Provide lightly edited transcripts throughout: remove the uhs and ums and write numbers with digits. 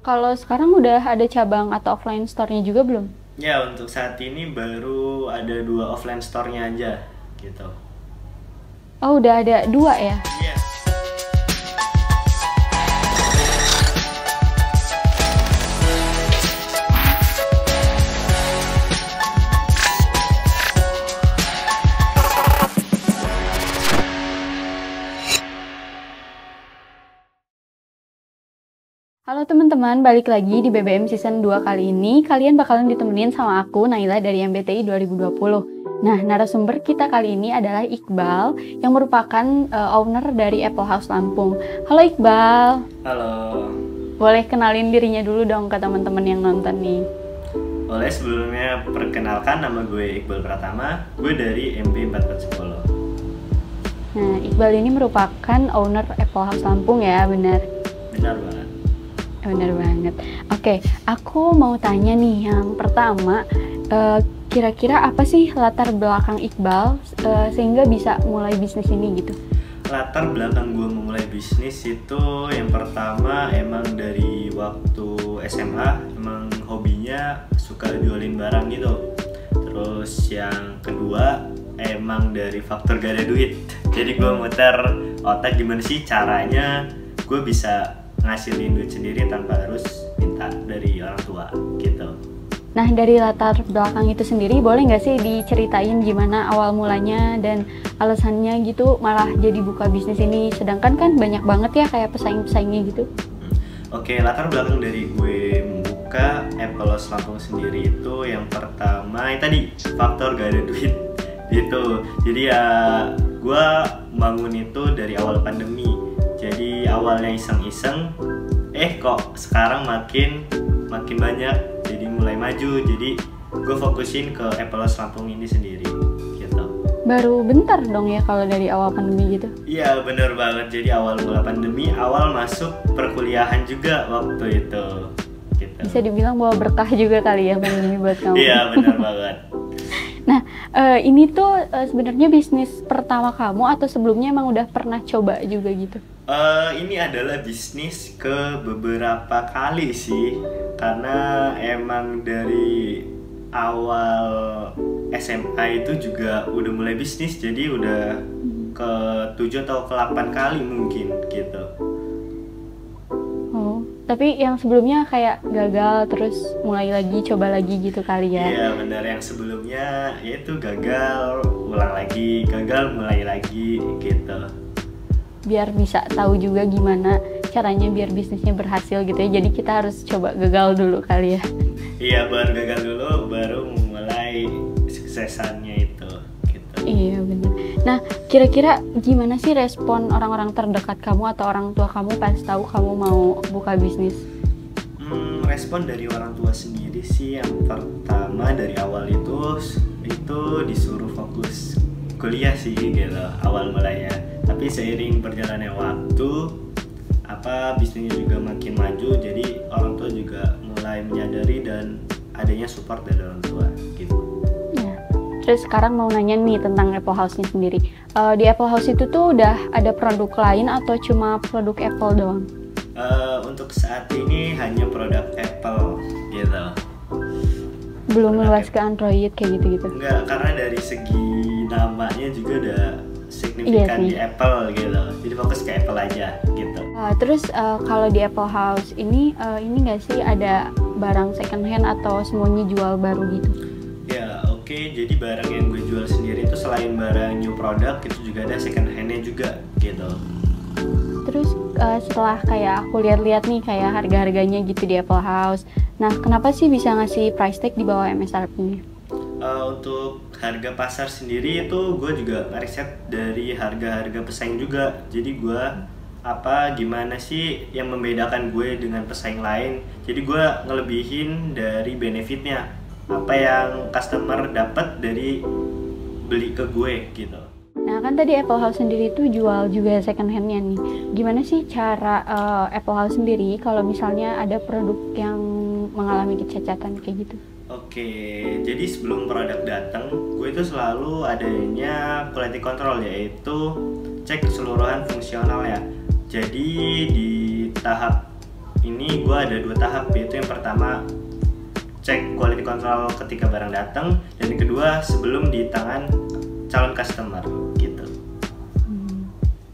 Kalau sekarang udah ada cabang atau offline store-nya juga belum? Ya, untuk saat ini baru ada 2 offline store-nya aja gitu. Oh, udah ada 2 ya? Iya. Halo teman-teman, balik lagi di BBM Season 2 kali ini. Kalian bakalan ditemenin sama aku, Naila dari MBTI 2020. Nah, narasumber kita kali ini adalah Iqbal, yang merupakan owner dari Apple House Lampung. Halo Iqbal. Halo. Boleh kenalin dirinya dulu dong ke teman-teman yang nonton nih. Boleh, sebelumnya perkenalkan, nama gue Iqbal Pratama. Gue dari MP 4410. Nah, Iqbal ini merupakan owner Apple House Lampung ya, benar? Benar banget. Benar banget. Oke, aku mau tanya nih, yang pertama, kira-kira apa sih latar belakang Iqbal sehingga bisa mulai bisnis ini gitu? Latar belakang gue memulai bisnis itu yang pertama emang dari waktu SMA, emang hobinya suka jualin barang gitu. Terus yang kedua emang dari faktor gak ada duit. Jadi gue muter otak gimana sih caranya gue bisa ngasilin duit sendiri tanpa harus minta dari orang tua gitu. Nah, dari latar belakang itu sendiri boleh nggak sih diceritain gimana awal mulanya dan alasannya gitu malah jadi buka bisnis ini, sedangkan kan banyak banget ya kayak pesaing-pesaingnya gitu. Oke, latar belakang dari gue membuka Apple House Lampung sendiri itu yang pertama yang tadi faktor gak ada duit gitu. Jadi ya gue bangun itu dari awal pandemi. Jadi awalnya iseng-iseng, kok sekarang makin banyak, jadi mulai maju. Jadi gue fokusin ke Apple House Lampung ini sendiri gitu. Baru bentar dong ya kalau dari awal pandemi gitu. Iya, bener banget. Jadi awal mula pandemi, awal masuk perkuliahan juga waktu itu gitu. Bisa dibilang bawa berkah juga kali ya pandemi buat kamu. Iya, bener banget. Nah, ini tuh sebenarnya bisnis pertama kamu atau sebelumnya emang udah pernah coba juga gitu? Ini adalah bisnis ke beberapa kali sih, karena emang dari awal SMA itu juga udah mulai bisnis, jadi udah ke 7 atau ke 8 kali mungkin gitu. Oh, tapi yang sebelumnya kayak gagal terus mulai lagi, coba lagi gitu kali ya? Iya benar, yang sebelumnya yaitu gagal, ulang lagi, gagal, mulai lagi gitu. Biar bisa tahu juga gimana caranya biar bisnisnya berhasil gitu ya. Jadi kita harus coba gagal dulu kali ya. Iya, baru gagal dulu baru mulai suksesannya itu gitu. Iya benar. Nah, kira-kira gimana sih respon orang-orang terdekat kamu atau orang tua kamu pas tahu kamu mau buka bisnis? Respon dari orang tua sendiri sih yang pertama dari awal itu disuruh fokus kuliah sih gitu awal mulanya. Tapi seiring berjalannya waktu, bisnisnya juga makin maju, jadi orang tua juga mulai menyadari dan adanya support dari orang tua gitu. Ya. Terus sekarang mau nanya nih tentang Apple House-nya sendiri. Di Apple House itu tuh udah ada produk lain atau cuma produk Apple doang? Untuk saat ini hanya produk Apple gitu. Belum meluas ke Android kayak gitu-gitu? Enggak, karena dari segi namanya juga udah signifikan di Apple gitu. Jadi fokus ke Apple aja gitu. Terus kalau di Apple House ini nggak sih ada barang second hand atau semuanya jual baru gitu? Ya oke. Jadi barang yang gue jual sendiri itu selain barang new product itu juga ada second handnya juga gitu. Terus setelah kayak aku lihat-lihat nih kayak harga-harganya gitu di Apple House. Nah, kenapa sih bisa ngasih price tag di bawah MSRP-nya? Untuk harga pasar sendiri itu gue juga ngeriset dari harga-harga pesaing juga. Jadi gue gimana sih yang membedakan gue dengan pesaing lain. Jadi gue ngelebihin dari benefitnya, apa yang customer dapat dari beli ke gue gitu. Nah, kan tadi Apple House sendiri tuh jual juga second hand-nya nih. Gimana sih cara Apple House sendiri kalau misalnya ada produk yang mengalami kecacatan kayak gitu? Oke, jadi sebelum produk datang, gue itu selalu adanya quality control, yaitu cek keseluruhan fungsional ya. Jadi di tahap ini gue ada 2 tahap, yaitu yang pertama cek quality control ketika barang datang, dan yang kedua sebelum di tangan calon customer gitu.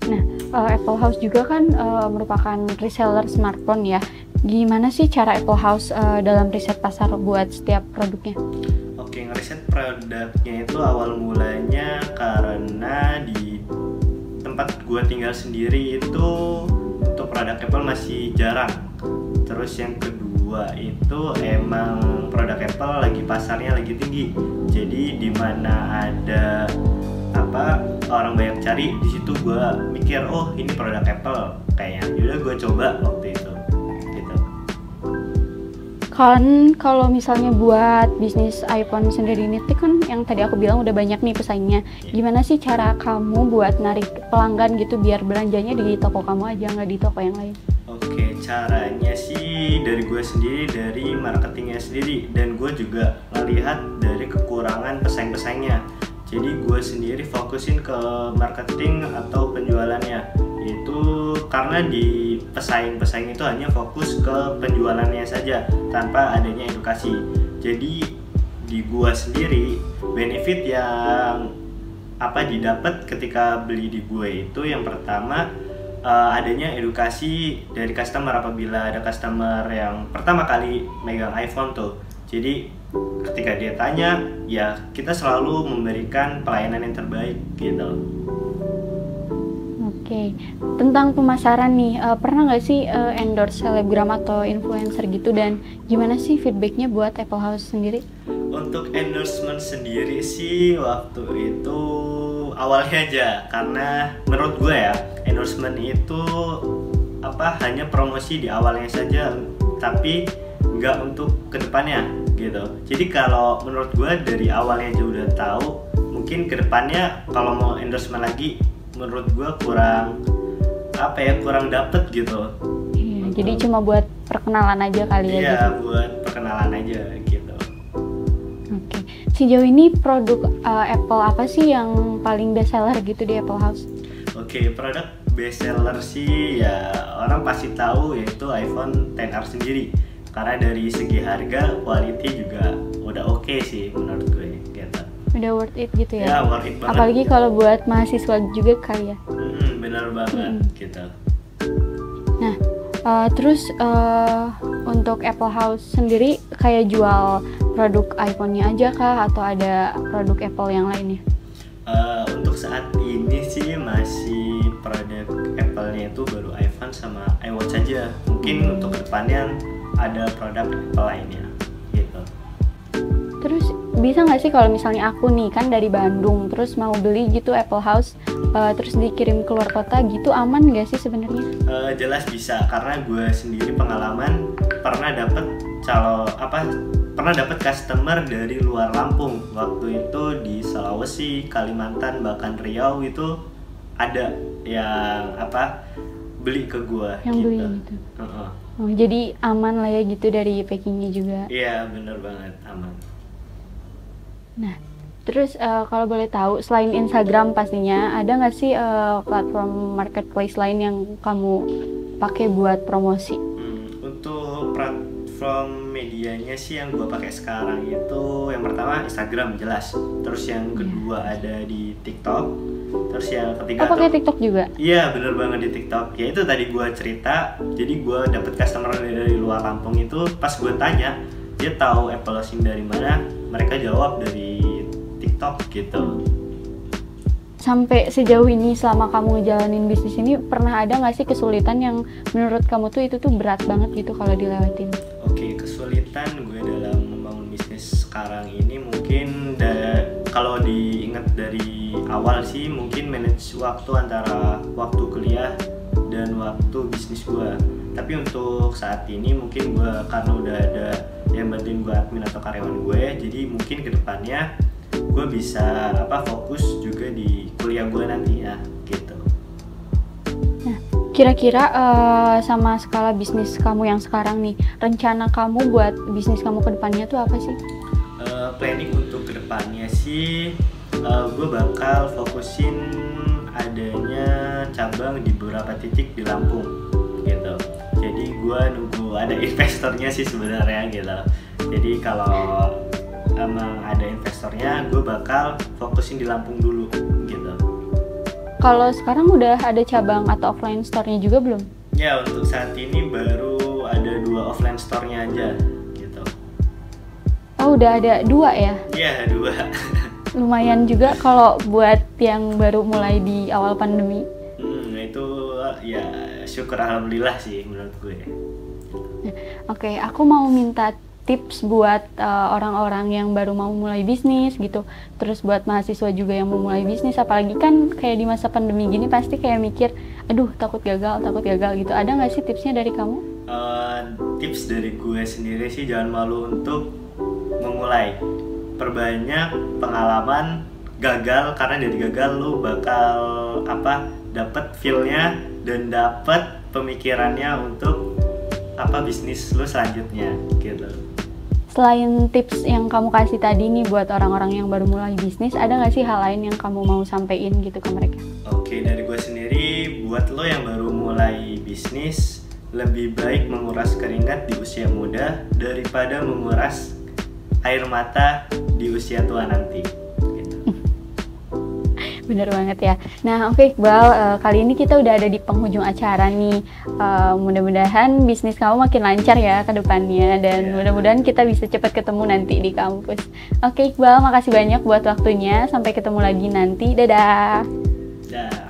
Nah, Apple House juga kan merupakan reseller smartphone ya. Gimana sih cara Apple House dalam riset pasar buat setiap produknya? Oke, ngeriset produknya itu awal mulanya karena di tempat gue tinggal sendiri itu untuk produk Apple masih jarang. Terus yang kedua itu emang produk Apple lagi pasarnya lagi tinggi. Jadi di mana ada orang banyak cari, di situ gue mikir oh ini produk Apple kayaknya. Yaudah gue coba waktu itu. Gitu. Kan kalau misalnya buat bisnis iPhone sendiri ini kan yang tadi aku bilang udah banyak nih pesaingnya. Gimana sih cara kamu buat narik pelanggan gitu biar belanjanya di toko kamu aja, nggak di toko yang lain? Oke, caranya sih dari gue sendiri, dari marketingnya sendiri, dan gue juga melihat dari kekurangan pesaing-pesaingnya. Jadi gue sendiri fokusin ke marketing atau penjualannya. Itu karena di pesaing-pesaing itu hanya fokus ke penjualannya saja tanpa adanya edukasi. Jadi di gue sendiri benefit yang didapat ketika beli di gue itu yang pertama adanya edukasi dari customer apabila ada customer yang pertama kali megang iPhone tuh. Jadi ketika dia tanya, ya kita selalu memberikan pelayanan yang terbaik gitu. Oke, tentang pemasaran nih, pernah nggak sih endorse selebgram atau influencer gitu, dan gimana sih feedbacknya buat Apple House sendiri? Untuk endorsement sendiri sih waktu itu awalnya aja, karena menurut gue ya endorsement itu hanya promosi di awalnya saja, tapi nggak untuk kedepannya gitu. Jadi kalau menurut gue dari awalnya aja udah tahu, mungkin kedepannya kalau mau endorsement lagi menurut gue kurang dapet gitu. Iya, jadi cuma buat perkenalan aja kali ya. Iya, gitu. buat perkenalan aja gitu. Oke, sejauh ini produk Apple apa sih yang paling best seller gitu di Apple House? Oke, produk best seller sih ya orang pasti tahu, yaitu iPhone XR sendiri. Karena dari segi harga, quality juga udah oke sih menurut gue gitu. Udah worth it gitu ya? Ya, worth it banget. Apalagi kalau buat mahasiswa juga kali ya? Bener banget gitu. Nah, terus untuk Apple House sendiri kayak jual produk iPhone-nya aja kah? Atau ada produk Apple yang lainnya? Untuk saat ini sih masih produk Apple-nya itu baru iPhone sama iWatch saja. Mungkin untuk kedepannya ada produk Apple lainnya gitu. Terus bisa nggak sih kalau misalnya aku nih kan dari Bandung terus mau beli gitu Apple House terus dikirim keluar kota gitu, aman nggak sih sebenarnya? Jelas bisa, karena gue sendiri pengalaman pernah dapet customer dari luar Lampung. Waktu itu di Sulawesi, Kalimantan, bahkan Riau itu ada yang beli ke gue. Yang gitu. beli gitu. Oh, jadi aman lah ya gitu dari packingnya juga. Iya, bener banget, aman. Nah, terus kalau boleh tahu selain Instagram pastinya ada nggak sih platform marketplace lain yang kamu pakai buat promosi? Untuk platform medianya sih yang gue pakai sekarang itu yang pertama Instagram jelas, terus yang kedua ada di TikTok. Terus yang ketiga pakai TikTok juga? Iya, bener banget di TikTok. Ya itu tadi gue cerita, jadi gue dapet customer dari luar Lampung itu pas gue tanya, dia tahu Apple SIM dari mana, mereka jawab dari TikTok gitu. Sampai sejauh ini selama kamu ngejalanin bisnis ini pernah ada nggak sih kesulitan yang menurut kamu tuh itu tuh berat banget gitu kalau dilewatin? Oke, kesulitan gue dalam membangun bisnis sekarang ini mungkin kalau diingat dari awal sih mungkin manage waktu antara waktu kuliah dan waktu bisnis gue. Tapi untuk saat ini mungkin gue karena udah ada yang bantuin gue admin atau karyawan gue, jadi mungkin kedepannya gue bisa fokus juga di kuliah gue nantinya gitu. Nah, kira-kira sama skala bisnis kamu yang sekarang nih, rencana kamu buat bisnis kamu ke depannya tuh apa sih? Planning untuk kedepannya sih gue bakal fokusin adanya cabang di beberapa titik di Lampung. gitu. Jadi gue nunggu ada investornya sih sebenarnya gitu. Jadi kalau emang ada investornya, gue bakal fokusin di Lampung dulu gitu. Kalau sekarang udah ada cabang atau offline store-nya juga belum? Ya, untuk saat ini baru ada 2 offline store-nya aja gitu. Oh, udah ada 2 ya? Iya, 2. Lumayan juga kalau buat yang baru mulai di awal pandemi. Itu ya syukur alhamdulillah sih menurut gue. Oke, aku mau minta tips buat orang-orang yang baru mau mulai bisnis gitu. Terus buat mahasiswa juga yang mau mulai bisnis, apalagi kan kayak di masa pandemi gini pasti kayak mikir, aduh takut gagal gitu. Ada nggak sih tipsnya dari kamu? Tips dari gue sendiri sih jangan malu untuk memulai. Perbanyak pengalaman gagal, karena dari gagal lu bakal dapat feel-nya dan dapat pemikirannya untuk bisnis lu selanjutnya gitu. Selain tips yang kamu kasih tadi nih buat orang-orang yang baru mulai bisnis, ada nggak sih hal lain yang kamu mau sampein gitu ke mereka? Oke, dari gue sendiri, buat lo yang baru mulai bisnis, lebih baik menguras keringat di usia muda daripada menguras air mata di usia tua nanti. Bener banget ya. Nah, oke Iqbal, kali ini kita udah ada di penghujung acara nih. Mudah-mudahan bisnis kamu makin lancar ya ke depannya, dan mudah-mudahan kita bisa cepat ketemu nanti di kampus. Oke Iqbal, makasih banyak buat waktunya. Sampai ketemu lagi nanti. Dadah. Dah.